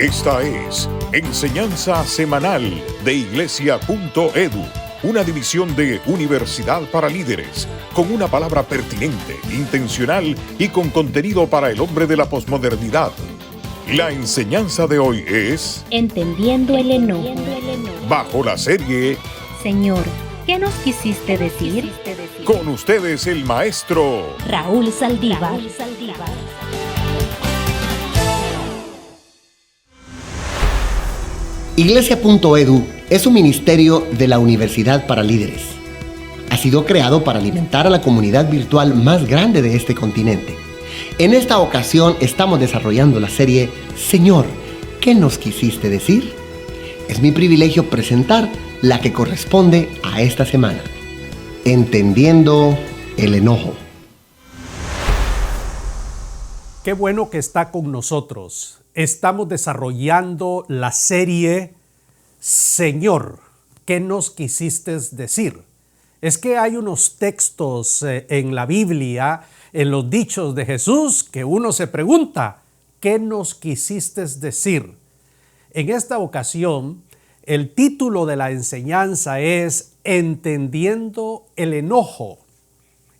Esta es Enseñanza Semanal de Iglesia.edu, una división de Universidad para Líderes, con una palabra pertinente, intencional y con contenido para el hombre de la posmodernidad. La enseñanza de hoy es Entendiendo el enojo. Bajo la serie Señor, ¿qué nos quisiste decir? Con ustedes el maestro Raúl Saldívar. Iglesia.edu es un ministerio de la Universidad para Líderes. Ha sido creado para alimentar a la comunidad virtual más grande de este continente. En esta ocasión estamos desarrollando la serie Señor, ¿qué nos quisiste decir? Es mi privilegio presentar la que corresponde a esta semana. Entendiendo el enojo. Qué bueno que está con nosotros. Estamos desarrollando la serie Señor, ¿qué nos quisiste decir? Es que hay unos textos en la Biblia, en los dichos de Jesús, que uno se pregunta, ¿qué nos quisiste decir? En esta ocasión, el título de la enseñanza es Entendiendo el enojo.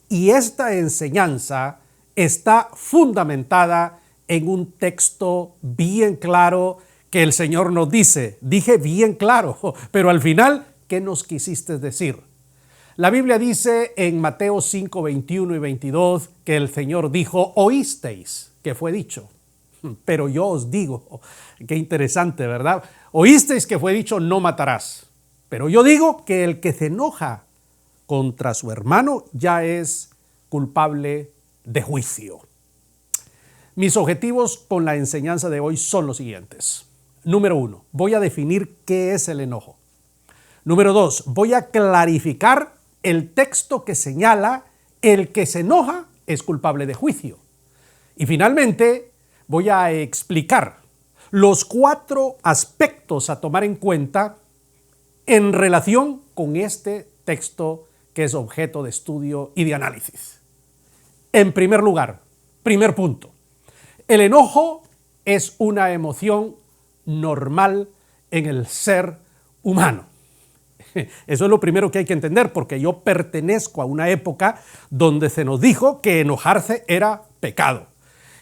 Y esta enseñanza está fundamentada en un texto bien claro que el Señor nos dice. Dije bien claro, pero al final, ¿qué nos quisiste decir? La Biblia dice en Mateo 5, 21 y 22 que el Señor dijo, oísteis que fue dicho, pero yo os digo. Qué interesante, ¿verdad? Oísteis que fue dicho, no matarás. Pero yo digo que el que se enoja contra su hermano ya es culpable de juicio. Mis objetivos con la enseñanza de hoy son los siguientes. Número 1, voy a definir qué es el enojo. Número 2, voy a clarificar el texto que señala el que se enoja es culpable de juicio. Y finalmente, voy a explicar los 4 aspectos a tomar en cuenta en relación con este texto que es objeto de estudio y de análisis. En primer lugar, primer punto. El enojo es una emoción normal en el ser humano. Eso es lo primero que hay que entender, porque yo pertenezco a una época donde se nos dijo que enojarse era pecado.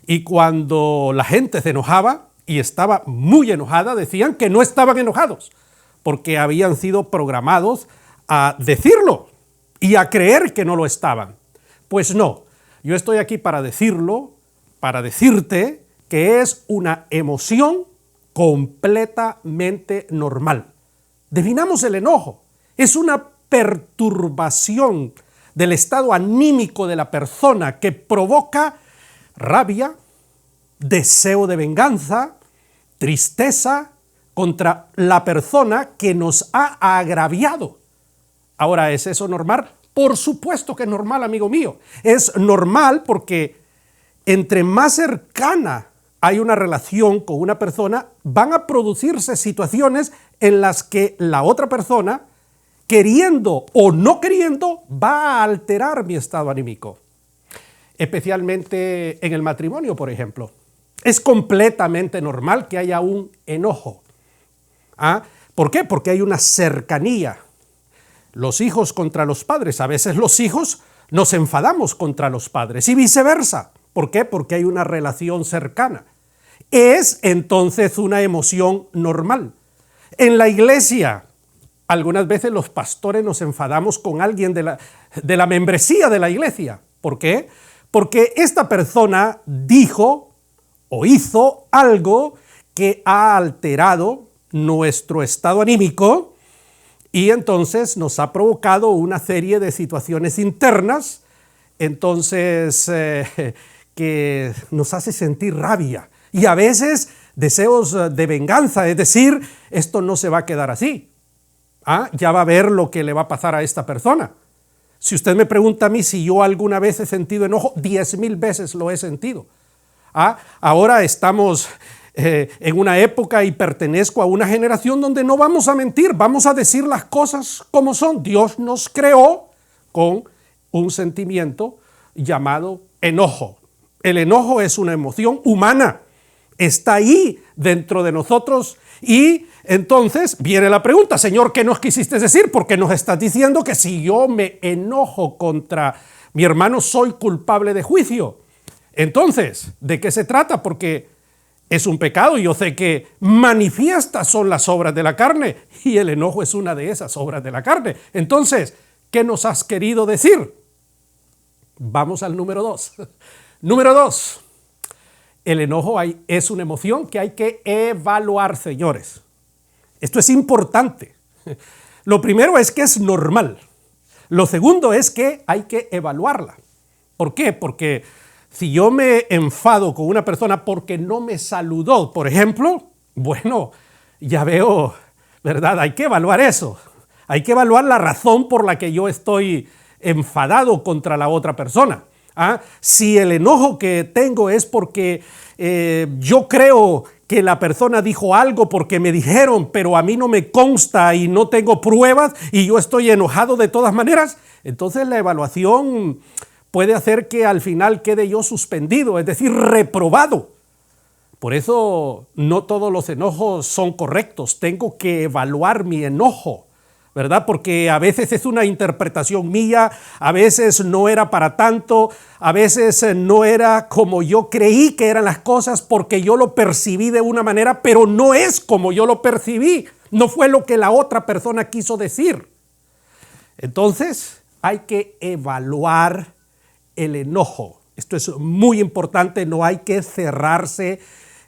Y cuando la gente se enojaba y estaba muy enojada, decían que no estaban enojados, porque habían sido programados a decirlo y a creer que no lo estaban. Pues no, yo estoy aquí para decirlo, para decirte que es una emoción completamente normal. Definamos el enojo. Es una perturbación del estado anímico de la persona que provoca rabia, deseo de venganza, tristeza contra la persona que nos ha agraviado. Ahora, ¿es eso normal? Por supuesto que es normal, amigo mío. Es normal porque entre más cercana hay una relación con una persona, van a producirse situaciones en las que la otra persona, queriendo o no queriendo, va a alterar mi estado anímico. Especialmente en el matrimonio, por ejemplo. Es completamente normal que haya un enojo. ¿Por qué? Porque hay una cercanía. Los hijos contra los padres. A veces los hijos nos enfadamos contra los padres y viceversa. ¿Por qué? Porque hay una relación cercana. Es entonces una emoción normal. En la iglesia, algunas veces los pastores nos enfadamos con alguien de la membresía de la iglesia. ¿Por qué? Porque esta persona dijo o hizo algo que ha alterado nuestro estado anímico y entonces nos ha provocado una serie de situaciones internas, entonces que nos hace sentir rabia y a veces deseos de venganza, es decir, esto no se va a quedar así. Ya va a ver lo que le va a pasar a esta persona. Si usted me pregunta a mí si yo alguna vez he sentido enojo, 10,000 veces lo he sentido. Ahora estamos en una época y pertenezco a una generación donde no vamos a mentir, vamos a decir las cosas como son. Dios nos creó con un sentimiento llamado enojo. El enojo es una emoción humana está ahí dentro de nosotros. Y entonces viene la pregunta: Señor, ¿qué nos quisiste decir? Porque nos estás diciendo que si yo me enojo contra mi hermano, soy culpable de juicio. Entonces, ¿de qué se trata? Porque es un pecado y yo sé que manifiestas son las obras de la carne y el enojo es una de esas obras de la carne. Entonces, ¿qué nos has querido decir? Vamos al número 2. Número 2. El enojo es una emoción que hay que evaluar, señores. Esto es importante. Lo primero es que es normal. Lo segundo es que hay que evaluarla. ¿Por qué? Porque si yo me enfado con una persona porque no me saludó, por ejemplo, bueno, ya veo, ¿verdad? Hay que evaluar eso. Hay que evaluar la razón por la que yo estoy enfadado contra la otra persona. Si el enojo que tengo es porque yo creo que la persona dijo algo porque me dijeron, pero a mí no me consta y no tengo pruebas y yo estoy enojado de todas maneras, entonces la evaluación puede hacer que al final quede yo suspendido, es decir, reprobado. Por eso no todos los enojos son correctos. Tengo que evaluar mi enojo, ¿verdad? Porque a veces es una interpretación mía, a veces no era para tanto, a veces no era como yo creí que eran las cosas porque yo lo percibí de una manera, pero no es como yo lo percibí, no fue lo que la otra persona quiso decir. Entonces hay que evaluar el enojo. Esto es muy importante, no hay que cerrarse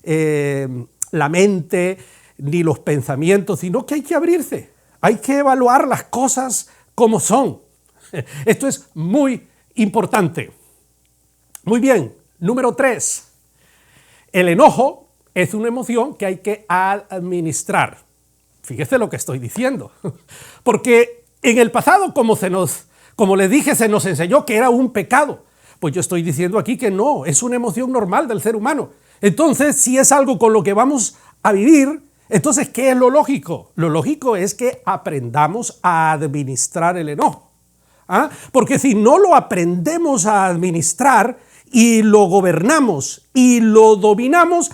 la mente ni los pensamientos, sino que hay que abrirse. Hay que evaluar las cosas como son. Esto es muy importante. Muy bien, número 3. El enojo es una emoción que hay que administrar. Fíjese lo que estoy diciendo. Porque en el pasado, como les dije, se nos enseñó que era un pecado. Pues yo estoy diciendo aquí que no, es una emoción normal del ser humano. Entonces, si es algo con lo que vamos a vivir, entonces, ¿qué es lo lógico? Lo lógico es que aprendamos a administrar el enojo. Porque si no lo aprendemos a administrar y lo gobernamos y lo dominamos,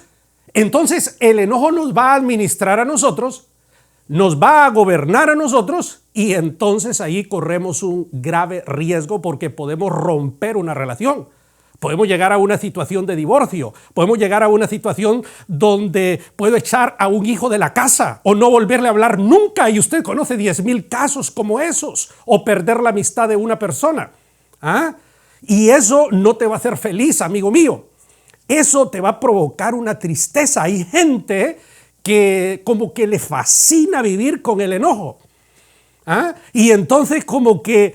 entonces el enojo nos va a administrar a nosotros, nos va a gobernar a nosotros y entonces ahí corremos un grave riesgo porque podemos romper una relación. Podemos llegar a una situación de divorcio, podemos llegar a una situación donde puedo echar a un hijo de la casa o no volverle a hablar nunca, y usted conoce 10,000 casos como esos, o perder la amistad de una persona. Y eso no te va a hacer feliz, amigo mío. Eso te va a provocar una tristeza. Hay gente que como que le fascina vivir con el enojo. Y entonces como que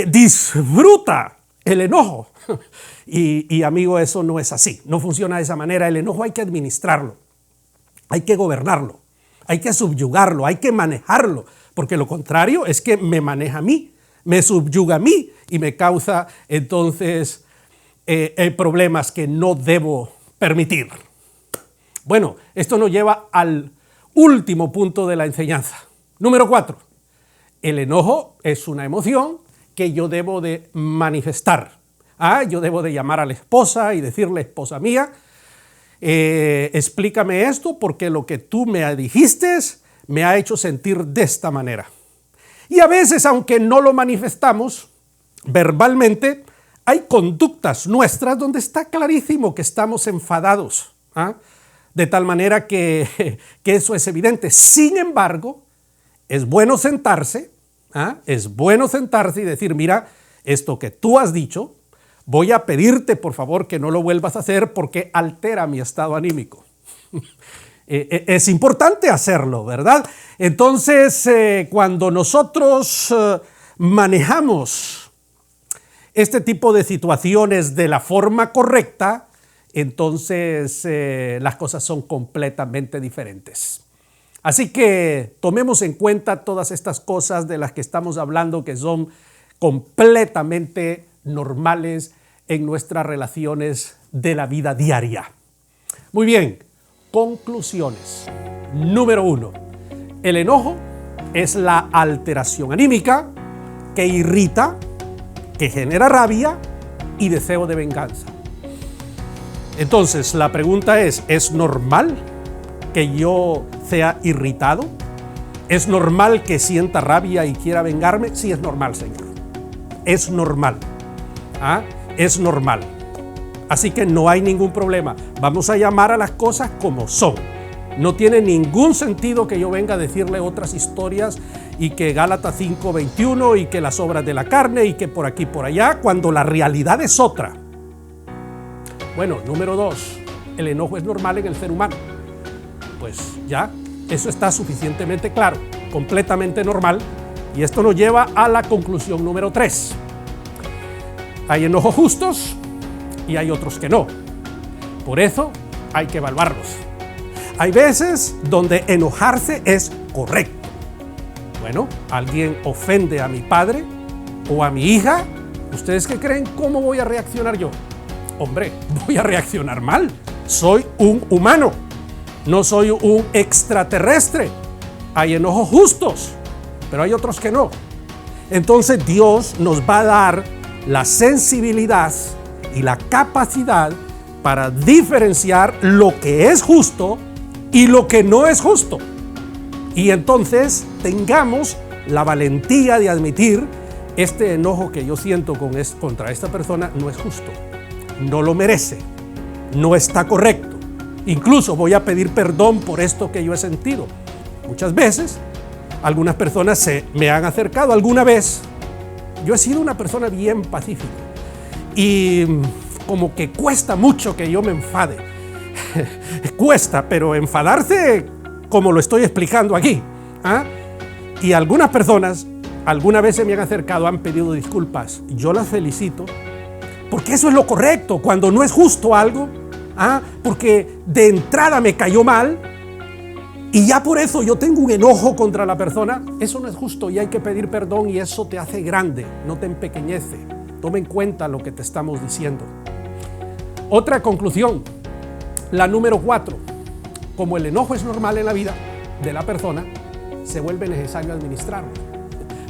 disfruta el enojo. Y amigo, eso no es así, no funciona de esa manera. El enojo hay que administrarlo, hay que gobernarlo, hay que subyugarlo, hay que manejarlo, porque lo contrario es que me maneja a mí, me subyuga a mí y me causa entonces problemas que no debo permitir. Bueno, esto nos lleva al último punto de la enseñanza. Número 4. El enojo es una emoción que yo debo de manifestar. Yo debo de llamar a la esposa y decirle: esposa mía, explícame esto porque lo que tú me dijiste me ha hecho sentir de esta manera. Y a veces, aunque no lo manifestamos verbalmente, hay conductas nuestras donde está clarísimo que estamos enfadados, de tal manera que eso es evidente. Sin embargo, es bueno sentarse, y decir: mira, esto que tú has dicho, voy a pedirte por favor que no lo vuelvas a hacer porque altera mi estado anímico. Es importante hacerlo, ¿verdad? Entonces, cuando nosotros manejamos este tipo de situaciones de la forma correcta, entonces las cosas son completamente diferentes. Así que tomemos en cuenta todas estas cosas de las que estamos hablando, que son completamente normales en nuestras relaciones de la vida diaria. Muy bien, conclusiones. Número 1. El enojo es la alteración anímica que irrita, que genera rabia y deseo de venganza. Entonces, la pregunta ¿es normal que yo sea irritado? ¿Es normal que sienta rabia y quiera vengarme? Sí, es normal, Señor. Es normal. Es normal. Así que no hay ningún problema. Vamos a llamar a las cosas como son. No tiene ningún sentido que yo venga a decirle otras historias y que Gálatas 5:21 y que las obras de la carne y que por aquí por allá, cuando la realidad es otra. Bueno, número 2, el enojo es normal en el ser humano. Pues ya, eso está suficientemente claro, completamente normal. Y esto nos lleva a la conclusión número 3. Hay enojos justos y hay otros que no. Por eso hay que evaluarlos. Hay veces donde enojarse es correcto. Bueno, alguien ofende a mi padre o a mi hija. ¿Ustedes qué creen? ¿Cómo voy a reaccionar yo? Hombre, voy a reaccionar mal. Soy un humano, no soy un extraterrestre. Hay enojos justos, pero hay otros que no. Entonces Dios nos va a dar la sensibilidad y la capacidad para diferenciar lo que es justo y lo que no es justo. Y entonces tengamos la valentía de admitir: este enojo que yo siento contra esta persona no es justo, no lo merece, no está correcto. Incluso voy a pedir perdón por esto que yo he sentido. Muchas veces algunas personas me han acercado. Alguna vez yo he sido una persona bien pacífica y como que cuesta mucho que yo me enfade. Cuesta, pero enfadarse como lo estoy explicando aquí. Y algunas personas alguna vez se me han acercado, han pedido disculpas. Yo las felicito, porque eso es lo correcto. Cuando no es justo algo, porque de entrada me cayó mal y ya por eso yo tengo un enojo contra la persona, eso no es justo y hay que pedir perdón, y eso te hace grande, no te empequeñece. Toma en cuenta lo que te estamos diciendo. Otra conclusión, la número 4. Como el enojo es normal en la vida de la persona, se vuelve necesario administrarlo.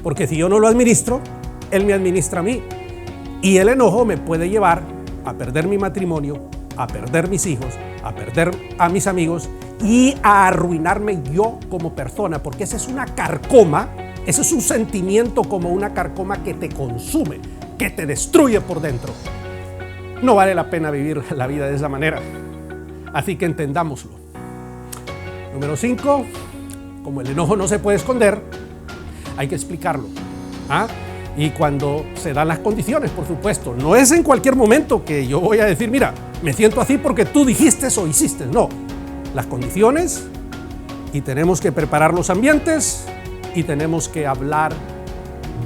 Porque si yo no lo administro, él me administra a mí. Y el enojo me puede llevar a perder mi matrimonio, a perder mis hijos, a perder a mis amigos y a arruinarme yo como persona. Porque esa es una carcoma, ese es un sentimiento como una carcoma que te consume, que te destruye por dentro. No vale la pena vivir la vida de esa manera. Así que entendámoslo. Número 5, como el enojo no se puede esconder, hay que explicarlo. Y cuando se dan las condiciones, por supuesto. No es en cualquier momento que yo voy a decir: mira, me siento así porque tú dijiste o hiciste. No, las condiciones, y tenemos que preparar los ambientes y tenemos que hablar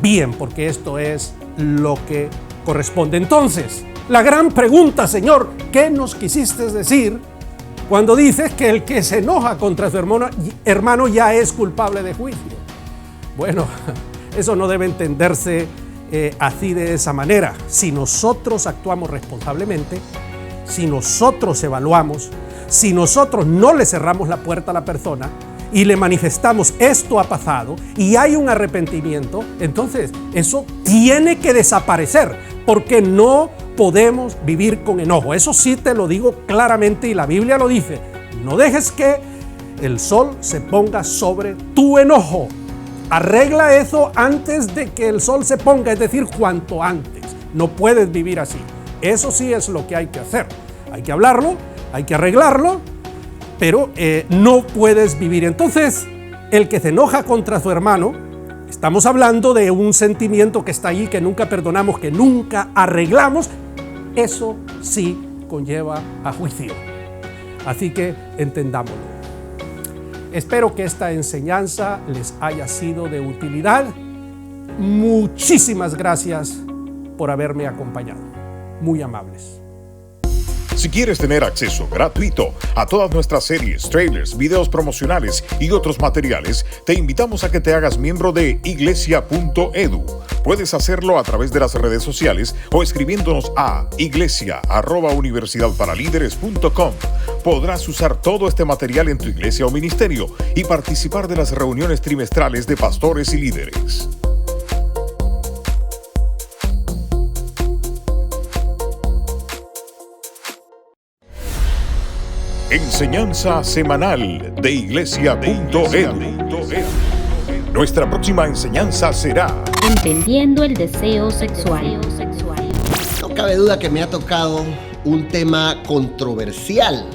bien, porque esto es lo que corresponde. Entonces, la gran pregunta, Señor, ¿qué nos quisiste decir cuando dices que el que se enoja contra su hermano ya es culpable de juicio? Bueno, eso no debe entenderse así, de esa manera. Si nosotros actuamos responsablemente, si nosotros evaluamos, si nosotros no le cerramos la puerta a la persona y le manifestamos: esto ha pasado y hay un arrepentimiento, entonces eso tiene que desaparecer, porque no podemos vivir con enojo. Eso sí te lo digo claramente, y la Biblia lo dice: no dejes que el sol se ponga sobre tu enojo. Arregla eso antes de que el sol se ponga, es decir, cuanto antes. No puedes vivir así. Eso sí es lo que hay que hacer. Hay que hablarlo, hay que arreglarlo, pero no puedes vivir. Entonces, el que se enoja contra su hermano, estamos hablando de un sentimiento que está allí, que nunca perdonamos, que nunca arreglamos. Eso sí conlleva a juicio. Así que entendámoslo. Espero que esta enseñanza les haya sido de utilidad. Muchísimas gracias por haberme acompañado. Muy amables. Si quieres tener acceso gratuito a todas nuestras series, trailers, videos promocionales y otros materiales, te invitamos a que te hagas miembro de iglesia.edu. Puedes hacerlo a través de las redes sociales o escribiéndonos a iglesia@universidadparalíderes.com. Podrás usar todo este material en tu iglesia o ministerio y participar de las reuniones trimestrales de pastores y líderes. Enseñanza semanal de Iglesia.edu. Nuestra próxima enseñanza será Entendiendo el deseo sexual. No cabe duda que me ha tocado un tema controversial.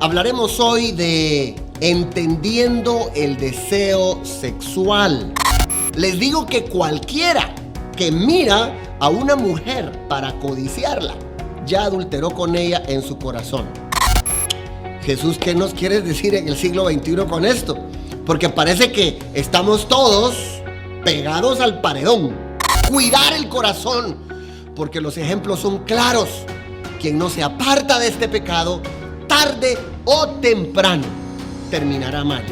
Hablaremos hoy de entendiendo el deseo sexual. Les digo que cualquiera que mira a una mujer para codiciarla, ya adulteró con ella en su corazón. Jesús, ¿qué nos quieres decir en el siglo XXI con esto? Porque parece que estamos todos pegados al paredón. Cuidar el corazón, porque los ejemplos son claros. Quien no se aparta de este pecado, tarde o temprano, terminará mal.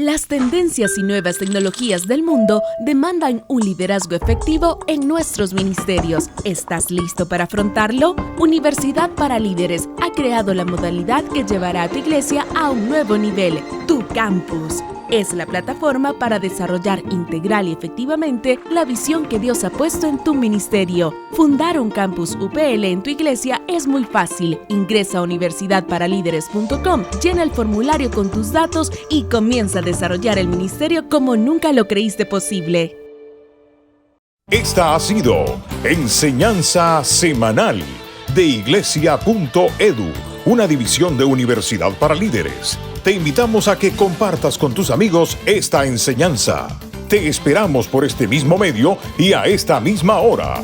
Las tendencias y nuevas tecnologías del mundo demandan un liderazgo efectivo en nuestros ministerios. ¿Estás listo para afrontarlo? Universidad para Líderes ha creado la modalidad que llevará a tu iglesia a un nuevo nivel, Tu Campus. Es la plataforma para desarrollar integral y efectivamente la visión que Dios ha puesto en tu ministerio. Fundar un campus UPL en tu iglesia es muy fácil. Ingresa a universidadparalíderes.com, llena el formulario con tus datos y comienza a desarrollar el ministerio como nunca lo creíste posible. Esta ha sido Enseñanza Semanal de Iglesia.edu, una división de Universidad para Líderes. Te invitamos a que compartas con tus amigos esta enseñanza. Te esperamos por este mismo medio y a esta misma hora.